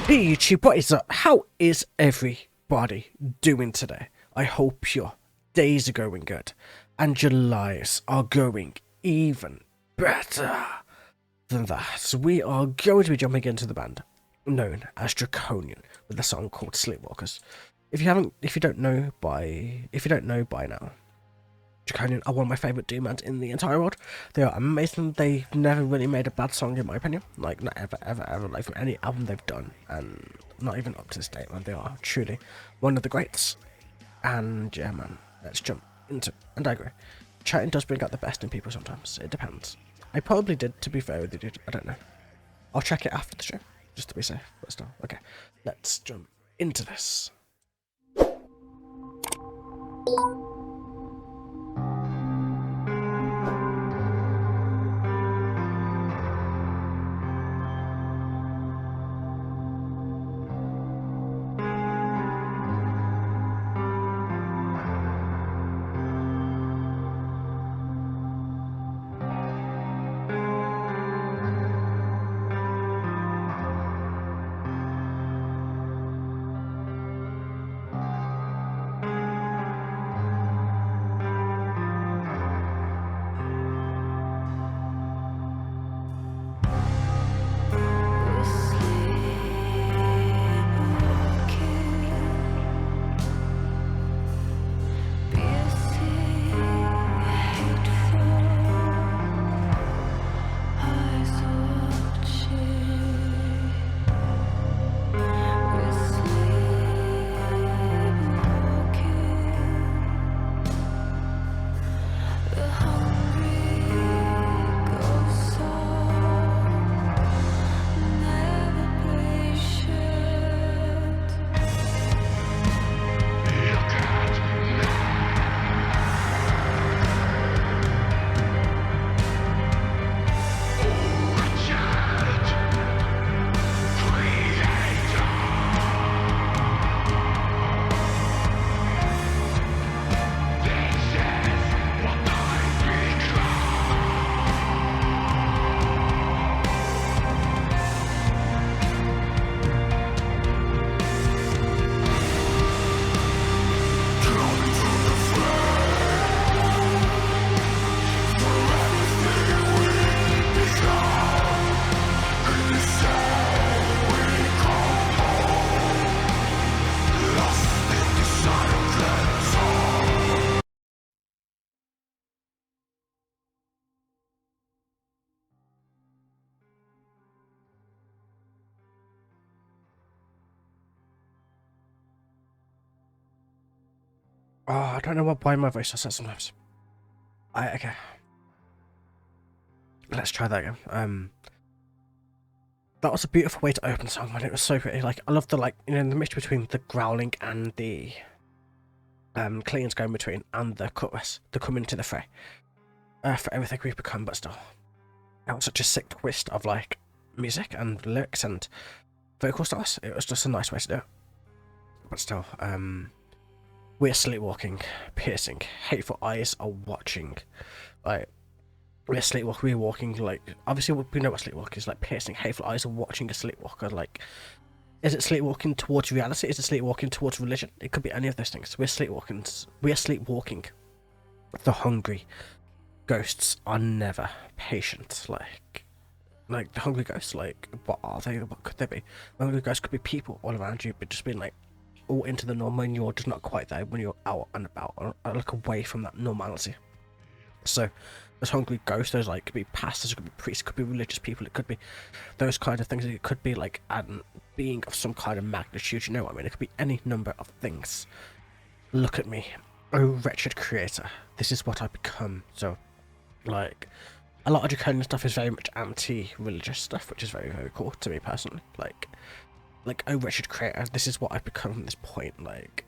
Hey YouTube, what is up? How is everybody doing today? I hope your days are going good and your lives are going even better than that. So we are going to be jumping into the band known as Draconian with a song called Sleepwalkers. If you don't know by now, Draconian are one of my favourite doom bands in the entire world. They are amazing. They've never really made a bad song in my opinion. Like, not ever, like from any album they've done, and not even up to this date, man. They are truly one of the greats. And yeah, man, let's jump into, and I agree. Chatting does bring out the best in people sometimes. It depends. I probably did, to be fair with you, dude. I don't know. I'll check it after the show, just to be safe, but still. Okay, let's jump into this. Oh, I don't know why my voice does that sometimes. Okay. Let's try that again. That was a beautiful way to open the song, man. It was so pretty. Like, I love the, like, you know, the mix between the growling and the cleans going between, and the chorus, the come into the fray. For everything we've become, but still. That was such a sick twist of, like, music and lyrics and vocal styles. It was just a nice way to do it. But still, we're sleepwalking, piercing, hateful eyes are watching. Like, we're sleepwalking, we're walking, like, obviously we know what sleepwalking is, like, piercing, hateful eyes are watching a sleepwalker. Like, is it sleepwalking towards reality? Is it sleepwalking towards religion? It could be any of those things. We're sleepwalking. The hungry ghosts are never patient. Like the hungry ghosts, like, what are they? What could they be? The hungry ghosts could be people all around you, but just being, like, all into the normal, and you're just not quite there when you're out and about, or like away from that normality. So those hungry ghosts, those, like, could be pastors, could be priests, could be religious people, it could be those kind of things. It could be like a being of some kind of magnitude, you know what I mean? It could be any number of things. Look at me, oh wretched creator, this is what I've become. So, like, a lot of Draconian stuff is very much anti-religious stuff, which is very, very cool to me personally. Like, oh wretched creator, this is what I've become from this point, like,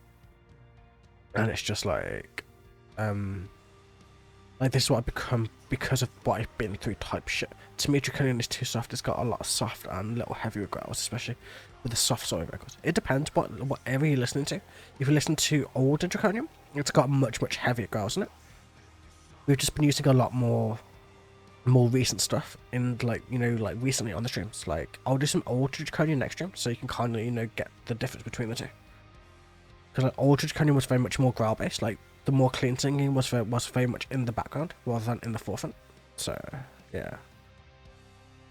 and it's just like, Like, this is what I've become because of what I've been through type shit. To me, Draconian is too soft. It's got a lot of soft and little heavier growls, especially with the soft soil records. It depends what area you're listening to. If you listen to older Draconian, it's got much, much heavier growls in it. We've just been using a lot more more recent stuff in, like, you know, like recently on the streams. Like, I'll do some old Draconian next stream, so you can kind of, you know, get the difference between the two. Because like old Draconian was very much more growl based. Like the more clean singing was very much in the background rather than in the forefront. So yeah.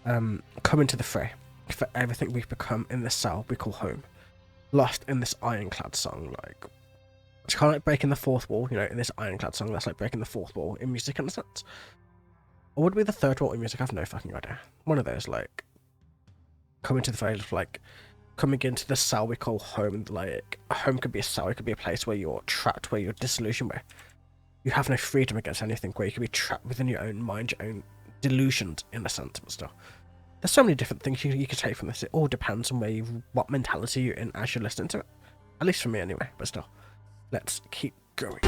Come into the fray. For everything we've become in this cell we call home. Lost in this ironclad song, like it's kind of like breaking the fourth wall, you know, in this ironclad song. That's like breaking the fourth wall in music in a sense. Or would it be the third wall in music? I have no fucking idea. One of those, like coming to the fray, like coming into the cell we call home. Like a home could be a cell, it could be a place where you're trapped, where you're disillusioned, where you have no freedom against anything, where you can be trapped within your own mind, your own delusions in a sense, but still. There's so many different things you can take from this. It all depends on what mentality you're in as you're listening to it. At least for me anyway, but still. Let's keep going.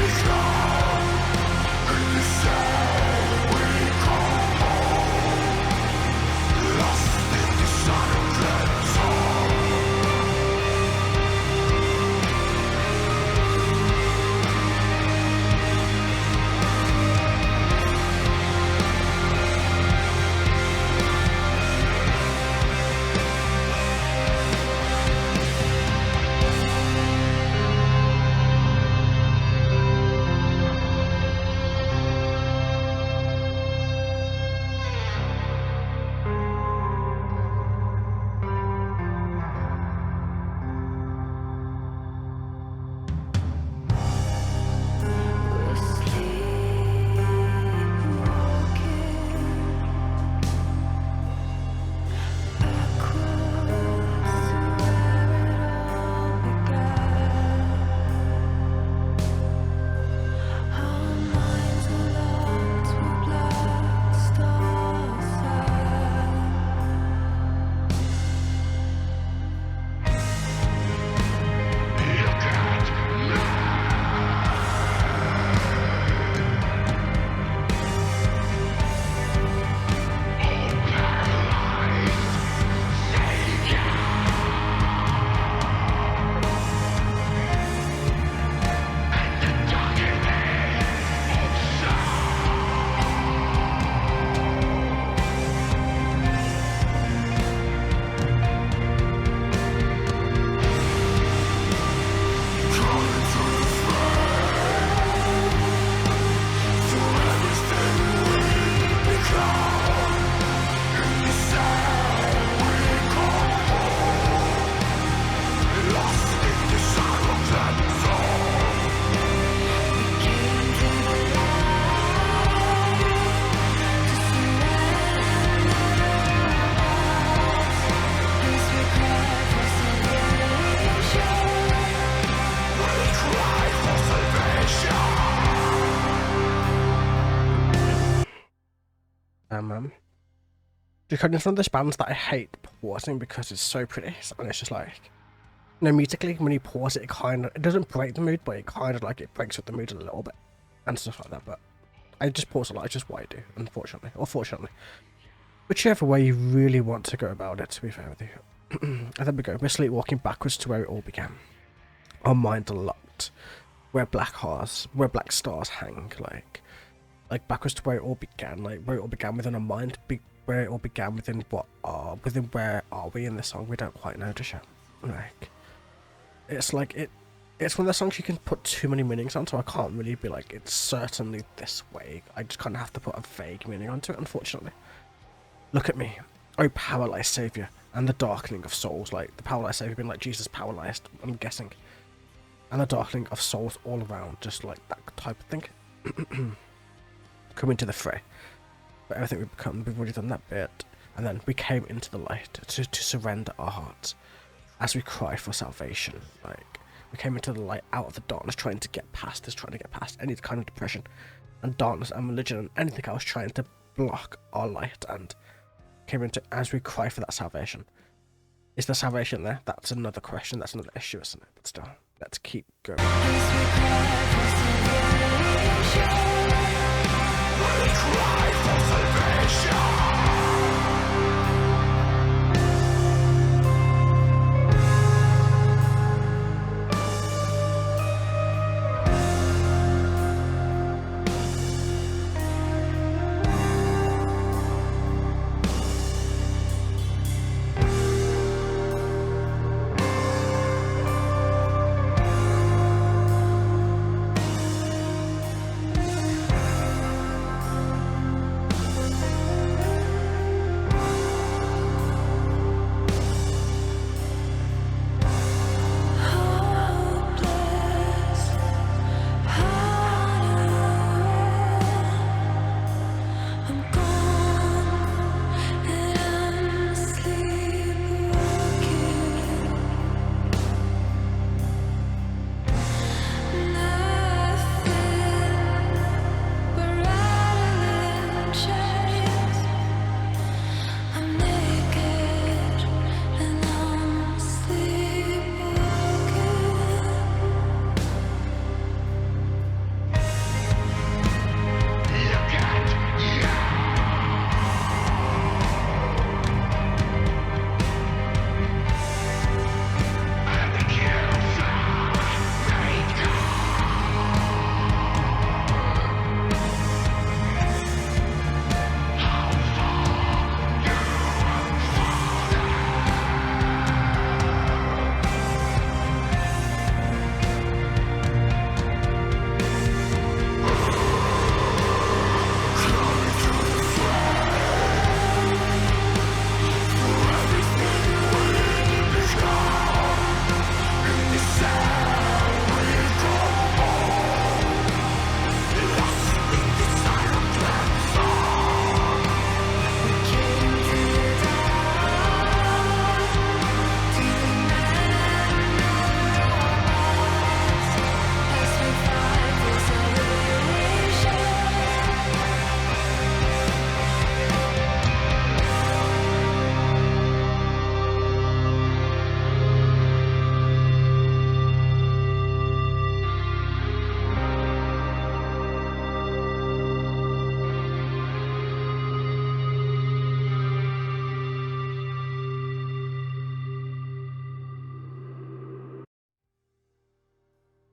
Draconian's one of those bands that I hate pausing because it's so pretty, and it's just like, you know, musically when you pause it, it doesn't break the mood, but it kind of like it breaks up the mood a little bit and stuff like that. But I just pause a lot. It's just what I do, unfortunately or fortunately, whichever way you really want to go about it. To be fair with you, and there we go. We're sleepwalking backwards to where it all began. Our minds are locked, where black stars hang, like backwards to where it all began, like where it all began within our mind. Where it all began within where are we in the song? We don't quite know just yet. Like, it's like it's one of the songs you can put too many meanings on, so I can't really be like, it's certainly this way. I just kind of have to put a vague meaning onto it, unfortunately. Look at me, oh powerless savior, and the darkening of souls. Like the powerless savior being like Jesus powerless, I'm guessing, and the darkening of souls all around, just like that type of thing. Come into the fray. But everything we've become, we've already done that bit, and then we came into the light to surrender our hearts as we cry for salvation. Like we came into the light out of the darkness, trying to get past any kind of depression and darkness and religion and anything else trying to block our light, and came into as we cry for that salvation. Is the salvation there? That's another question, that's another issue, isn't it? But still, let's keep going. We cry for salvation.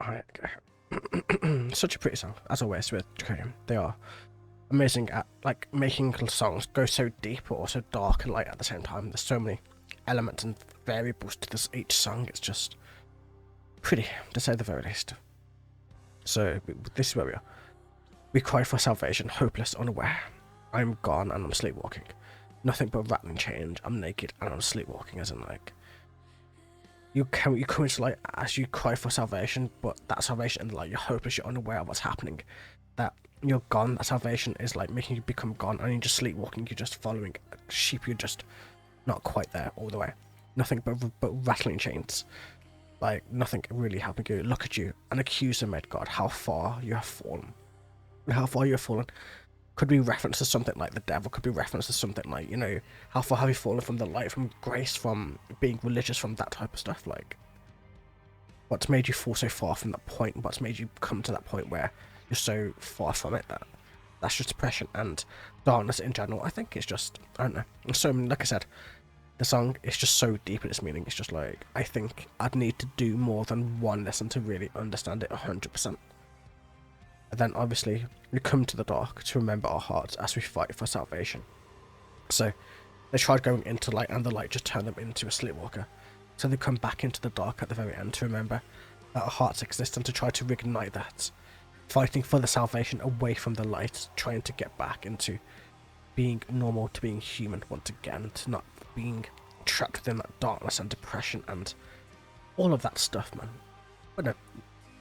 Alright, okay. Such a pretty song, as always with Draconian. They are amazing at like making songs go so deep but also dark and light at the same time. There's so many elements and variables to this each song. It's just pretty, to say the very least. So this is where we are. We cry for salvation, hopeless, unaware. I'm gone and I'm sleepwalking. Nothing but rattling change. I'm naked and I'm sleepwalking, as in like you come into light as you cry for salvation, but that salvation and like you're hopeless, you're unaware of what's happening. That you're gone, that salvation is like making you become gone, and you're just sleepwalking, you're just following a sheep, you're just not quite there all the way. Nothing but rattling chains. Like nothing really helping you. Look at you, an accuser made God, how far you have fallen. How far you have fallen could be reference to something like the devil, could be reference to something like, you know, how far have you fallen from the light, from grace, from being religious, from that type of stuff. Like, what's made you fall so far from that point? What's made you come to that point where you're so far from it? That's just depression and darkness in general. I think it's just, I don't know. So, like I said, the song is just so deep in its meaning. It's just like, I think I'd need to do more than one listen to really understand it 100%. And then obviously we come to the dark to remember our hearts as we fight for salvation. So they tried going into light and the light just turned them into a sleepwalker. So they come back into the dark at the very end to remember that our hearts exist and to try to reignite that. Fighting for the salvation away from the light, trying to get back into being normal, to being human once again, to not being trapped within that darkness and depression and all of that stuff, man. But no,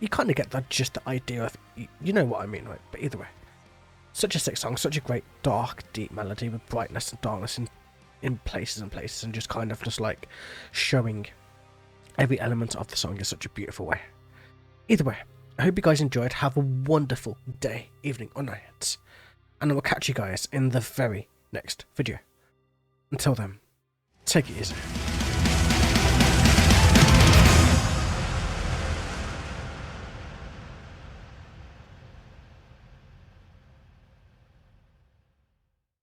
you kind of get that, just the idea of, you know what I mean, right? But either way, such a sick song, such a great dark, deep melody with brightness and darkness in places and places, and just kind of just like showing every element of the song in such a beautiful way. Either way, I hope you guys enjoyed. Have a wonderful day, evening, or night, and I will catch you guys in the very next video. Until then, take it easy.